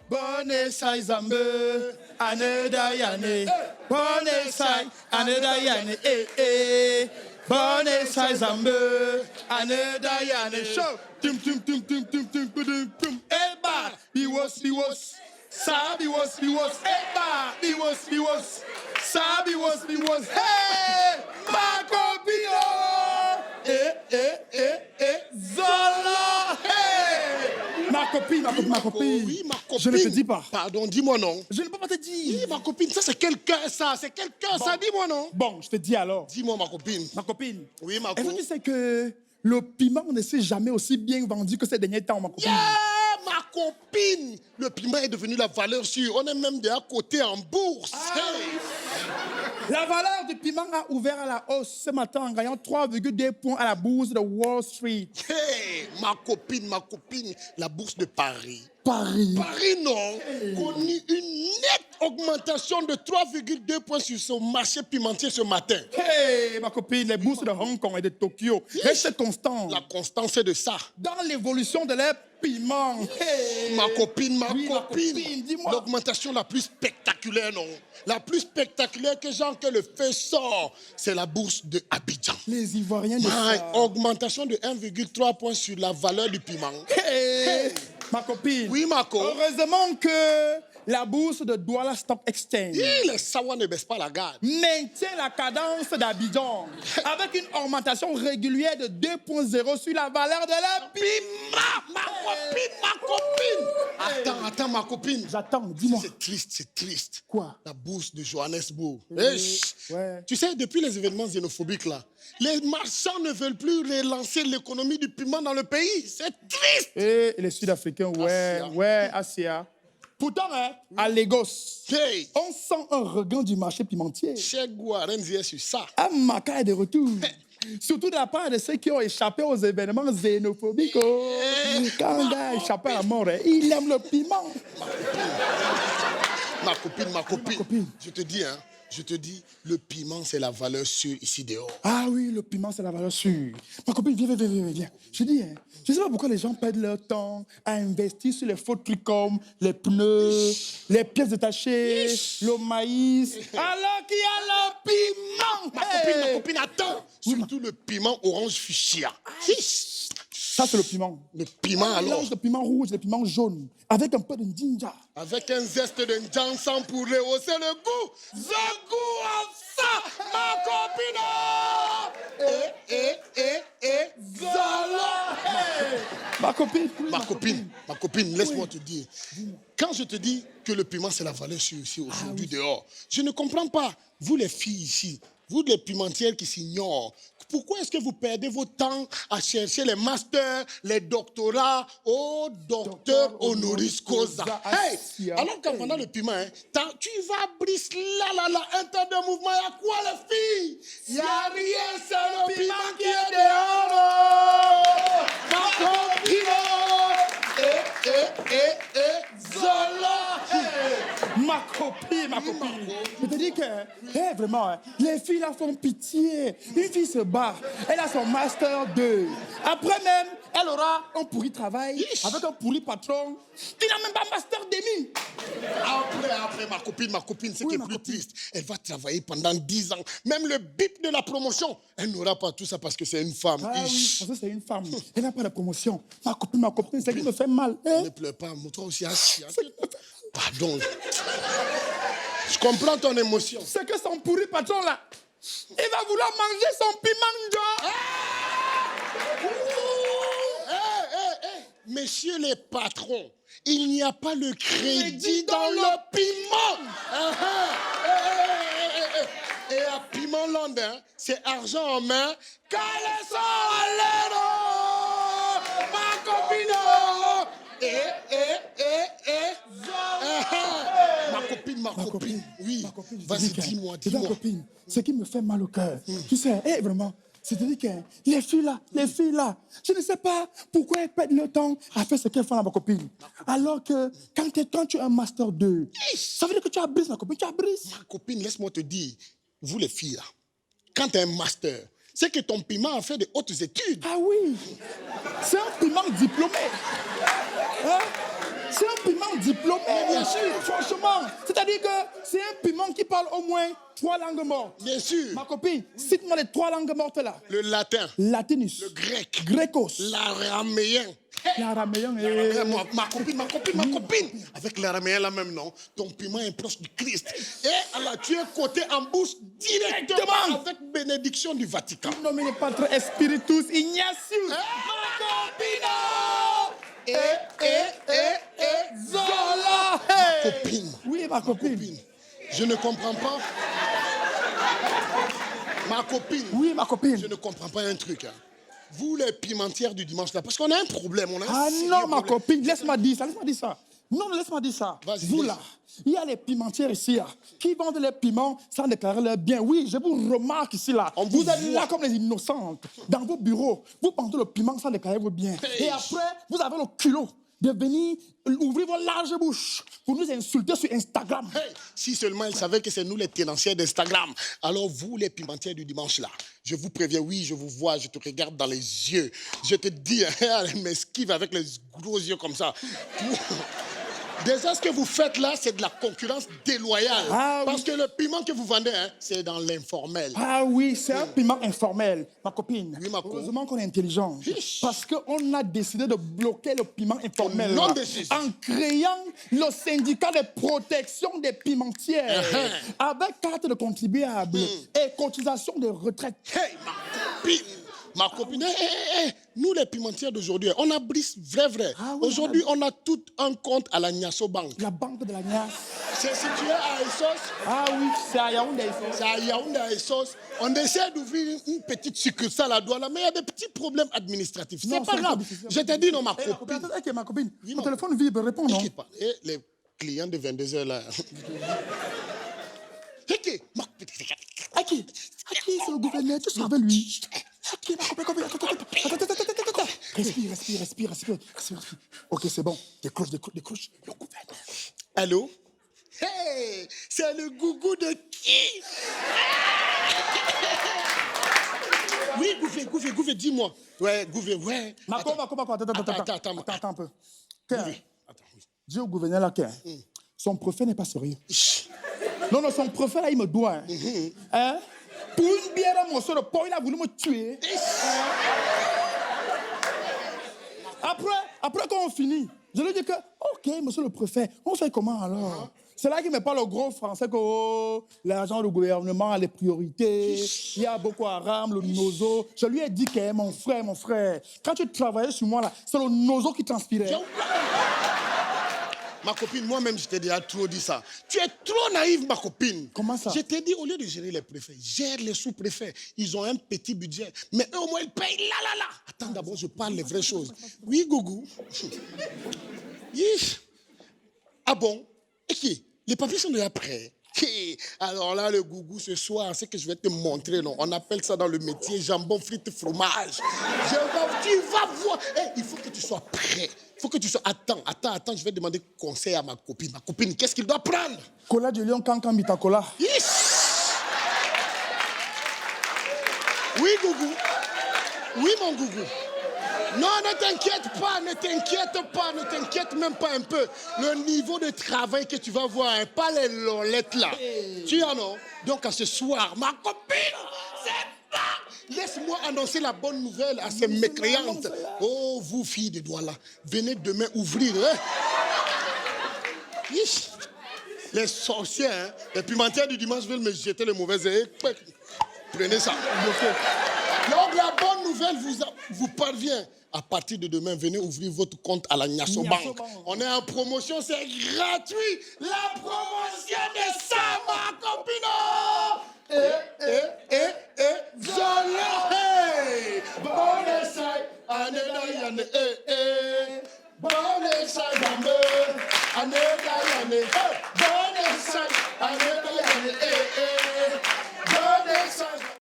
Bonne sai zambe, ane dayane. Bonne sai, ane dayane. Bonne sai zambe, ane dayane. Show. Tum tum tum tum tum tum tum tum. Eba, biwos. Sa biwos. Eba, biwos. Sa biwos. Hey, ma copine. Zola. Hey. Ma copine. Oui, ma copine. Je ne te dis pas. Pardon, dis-moi non. Je ne peux pas te dire. Oui, ma copine, ça c'est quelqu'un, ça. C'est quelqu'un, ça, dis-moi non. Bon, je te dis alors. Dis-moi, ma copine. Ma copine. Oui, ma Est-ce que copine. tu sais que le piment ne s'est jamais aussi bien vendu que ces derniers temps, ma copine? Yeah, ma copine. Le piment est devenu la valeur sûre. On est même déjà coté en bourse. Hey. La valeur du piment a ouvert à la hausse ce matin en gagnant 3,2 points à la bourse de Wall Street. Hey, ma copine, la bourse de Paris. Paris, non, connu une nette augmentation de 3,2 points sur son marché pimentier ce matin. Hey, ma copine, les bourses de Hong Kong et de Tokyo restent constantes. La constance c'est de ça. Dans l'évolution de leurs piments. Hey. Ma copine, Oui, ma copine, dis-moi. L'augmentation la plus spectaculaire, non? La plus spectaculaire que le feu sort, c'est la bourse de Abidjan. Les Ivoiriens de ça. Augmentation de 1,3 points sur la valeur du piment. Hey. Ma copine. Oui, Marco. Heureusement que la bourse de Douala Stock Exchange Les Sawa ne baissent pas la garde. maintient la cadence d'Abidjan avec une augmentation régulière de 2,0 sur la valeur de la piment. Ma copine. Attends, ma copine. J'attends, dis-moi. C'est triste. Quoi? La bourse de Johannesburg. Ouais. Tu sais, depuis les événements xénophobiques là, les marchands ne veulent plus relancer l'économie du piment dans le pays. C'est triste. Et les Sud-Africains, Asia. Pourtant, à Lagos, Hey, on sent un regain du marché pimentier. Cheikh Gouaren est sur ça. Un maca est de retour. Surtout de la part de ceux qui ont échappé aux événements xénophobiques. Quand un gars a échappé à la mort, il aime le piment. Ma copine. copine. Je te dis, le piment, c'est la valeur sûre ici dehors. Ah oui, le piment, c'est la valeur sûre. Ma copine, viens. Je dis, je ne sais pas pourquoi les gens perdent leur temps à investir sur les faux trucs comme les pneus, les pièces détachées, le maïs, alors qu'il y a le piment. Ma copine, attends. Surtout le piment orange fuchsia. Ça, c'est le piment. Le piment, Un alors. mélange de piment rouge et de piment jaune, avec un peu de ginger. Avec un zeste de jansan pour rehausser le goût. The goût of ça, ma copine. Zola. Ma copine, laisse-moi te dire. Quand je te dis que le piment, c'est la valeur sûre ici aujourd'hui dehors, je ne comprends pas. Vous les filles ici, vous les pimentières qui s'ignorent, pourquoi est-ce que vous perdez votre temps à chercher les masters, les doctorats au docteur honoris causa? Hey, alors qu'en vendant le piment, tu vas briser un temps de mouvement. Il y a quoi les filles? Il n'y a rien, c'est le piment qui est dehors. Ma copine. Zola. Ma copine. Je te dis que, vraiment, les filles là font pitié. Une fille se bat, elle a son master 2. Après même, elle aura un pourri travail avec un pourri patron qui n'a même pas master demi. Après, ma copine, c'est qui est plus triste. Elle va travailler pendant 10 ans. Même le bip de la promotion, elle n'aura pas tout ça parce que c'est une femme. Ah oui, parce que c'est une femme. Elle n'a pas de promotion. Ma copine, c'est qui me fait mal. Ne pleure pas, toi aussi, pardon. Je comprends ton émotion. C'est que son pourri patron là, il va vouloir manger son piment. Messieurs les patrons, il n'y a pas le crédit dans le piment. Et à Piment Land, c'est argent en main. Calaison à l'air, ma copine. Ma copine. Oui, vas-y, dis-moi. Ma copine, ce qui me fait mal au cœur, tu sais, vraiment, c'est-à-dire que les filles là, je ne sais pas pourquoi elles perdent le temps à faire ce qu'elles font à ma copine. Alors que quand tu as un master 2, ça veut dire que tu as brisé, ma copine, Ma copine, laisse-moi te dire, vous les filles là, quand tu as un master, c'est que ton piment a fait de hautes études. Ah oui, c'est un piment diplômé. Hein? bien sûr. Franchement, c'est-à-dire que c'est un piment qui parle au moins 3 langues mortes. Bien sûr. Ma copine, cite-moi les 3 langues mortes là. Le latin, Latinus. le grec, Grécos. l'araméen. L'araméen Ma copine. Avec l'araméen là même, non? Ton piment est proche du Christ. Et alors, tu es coté en bouche directement avec bénédiction du Vatican. In nomine Patri et Spiritus Ignatius. Ma copine. Zola. Ma copine. Oui, ma copine. Je ne comprends pas. Ma copine. Oui, ma copine. Je ne comprends pas un truc. Hein. Vous, les pimentières du dimanche là, parce qu'on a un problème. On a un Ah sérieux non, ma problème. copine, laisse-moi dire ça. Non, laisse-moi dire ça. Vas-y, Vous dis. là, il y a les pimentières ici là, qui vendent les piments sans déclarer leur bien. Oui, je vous remarque ici là. On vous Vous êtes voit. là comme les innocentes. Dans vos bureaux, vous vendez le piment sans déclarer vos biens. Hey. Et après, vous avez le culot de venir ouvrir vos larges bouches pour nous insulter sur Instagram. Hey, si seulement ils savaient que c'est nous les tenanciers d'Instagram. Alors vous, les pimentières du dimanche là, je vous préviens, oui, je vous vois, je te regarde dans les yeux. Je te dis, elle m'esquive avec les gros yeux comme ça. Déjà, ce que vous faites là, c'est de la concurrence déloyale. Ah, oui. Parce que le piment que vous vendez, hein, c'est dans l'informel. Ah oui, c'est un piment informel, ma copine. Oui, ma co. Heureusement qu'on est intelligent. Hiche. Parce qu'on a décidé de bloquer le piment informel. Au nom là, de Jésus. en créant le syndicat de protection des pimentières. Avec carte de contribuable et cotisation de retraite. Hey, ma copine, nous les pimentières d'aujourd'hui, on a brise vrai. Ah oui, Aujourd'hui, on a tout un compte à la Niasso Bank. La banque de la Nias. C'est situé à Essos. Ah oui, c'est à Yaoundé. C'est à Yaoundé, à Essos. On essaie d'ouvrir une petite succursale à Douala, mais il y a des petits problèmes administratifs. C'est Non, pas c'est grave. pas difficile. Je te dis, non, ma Eh, copine. attends, ma copine. Oui, Mon ma téléphone vibre, réponds non. T'inquiète pas. Et les clients de 22h là. Ok, ma copine. Aki, c'est le gouverneur, tu savais lui. Aki, ma copine, attends. Respire. Ok, c'est bon. Décroche. Le gouverneur. Allô? Hey, c'est le gougou de qui? Oui, Gouvé, dis-moi. Ouais, Gouvé, ouais. Marco, Attends. Attends un peu. Gouvé. Attends, oui. Dis au gouverneur là que son préfet n'est pas sérieux. Non, son préfet là, il me doit. Hein? Pour une bière à mon soeur de porc, il a voulu me tuer. Après quand on finit, je lui dis que, ok, monsieur le préfet, on fait comment alors? C'est là qu'il me parle au gros français que l'argent du gouvernement a les priorités, il y a Boko Haram, le nozo. Je lui ai dit que mon frère, quand tu travaillais sur moi là, c'est le nozo qui transpirait. Ma copine, moi-même, je t'ai déjà trop dit ça. Tu es trop naïve, ma copine. Comment ça? Je t'ai dit, au lieu de gérer les préfets, gère les sous-préfets. Ils ont un petit budget. Mais eux, au moins, ils payent là. Attends, d'abord, je parle les vraies choses. Oui, Gougou. Yish. Ah bon? Et qui? Les papiers sont déjà prêts. Alors là, le Gougou, ce soir, c'est que je vais te montrer, non? On appelle ça dans le métier jambon, frites, fromage. Tu vas voir. Il faut que tu sois prêt. Il faut que tu sois... Attends, je vais demander conseil à ma copine. Ma copine, qu'est-ce qu'il doit prendre? Cola de lion, cancan, bitacola. Oui, Gougou. Oui, mon Gougou. Non, ne t'inquiète même pas un peu. Le niveau de travail que tu vas voir, hein, pas les lolettes là. Tu en as. Donc à ce soir, ma copine, c'est pas... Laisse-moi annoncer la bonne nouvelle à ces mécréantes. Oh, vous, filles de Douala, venez demain ouvrir. Hein? Les sorciers, hein, les pimentières du dimanche veulent me jeter les mauvaises ailes. Prenez ça. Donc la bonne nouvelle vous parvient. À partir de demain, venez ouvrir votre compte à la Niasso Bank. On est en promotion, c'est gratuit. La promotion de ça, ma copine. Zola, hey. Bon essai, année d'année, Bon essai, année d'année,